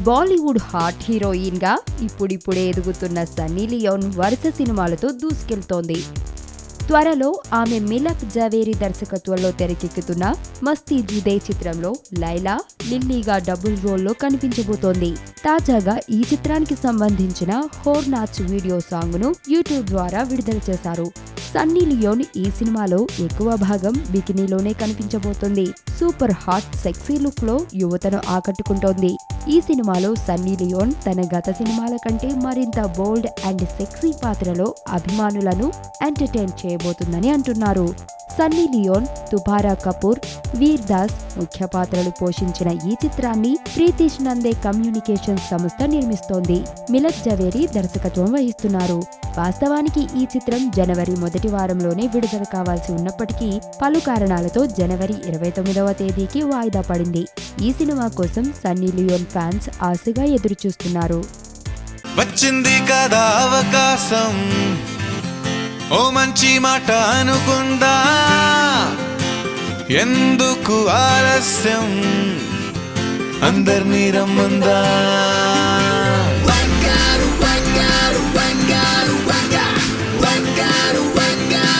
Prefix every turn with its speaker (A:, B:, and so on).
A: Bollywood hot heroine గా ఇప్పుడిప్పుడే ఎదుగుతున్న సన్నీ లియోన్ వరుస సినిమాలతో దూసుకెళ్తోంది. త్వరలో ఆమె మిలక్ జవేరి దర్శకత్వంలో తెరకెక్కుతున్న మస్తీ జుదే చిత్రంలో లైలా, లిల్లీగా డబుల్ రోల్లో కనిపించబోతోంది. తాజాగా ఈ చిత్రానికి సంబంధించిన హోర్ నాచ్ వీడియో సాంగ్ ను యూట్యూబ్ ద్వారా విడుదల చేశారు. సన్నీ లియోన్ ఈ సినిమాలో ఎక్కువ భాగం బికినీలోనే కనిపించబోతోంది. సూపర్ హాట్ సెక్సీ లుక్ లో యువతను ఆకట్టుకుంటోంది. ఈ సినిమాలో సన్నీ లియోన్ తన గత సినిమాల కంటే మరింత బోల్డ్ అండ్ సెక్సీ పాత్రలో అభిమానులను ఎంటర్టైన్ చేయబోతుందని అంటున్నారు. సన్నీ లియోన్, తుపారా కపూర్, వీర్ దాస్ ముఖ్య పాత్రలు పోషించిన ఈ చిత్రాన్ని ప్రీతిష్ నందే కమ్యూనికేషన్స్ సంస్థ నిర్మిస్తోంది. మిలక్ జవేరి దర్శకత్వం వహిస్తున్నారు. వాస్తవానికి ఈ చిత్రం జనవరి మొదటి వారంలోనే విడుదల కావాల్సి ఉన్నప్పటికీ పలు కారణాలతో జనవరి 29వ తేదీకి వాయిదా పడింది. ఈ సినిమా కోసం సన్నీ లియోన్ ఫ్యాన్స్ ఆశగా ఎదురుచూస్తున్నారు.
B: వచ్చింది కదా అవకాశం, ఓ మంచి మాట అనుకుందా, ఎందుకు ఆలస్యం, అందర్నీ రమ్మందా.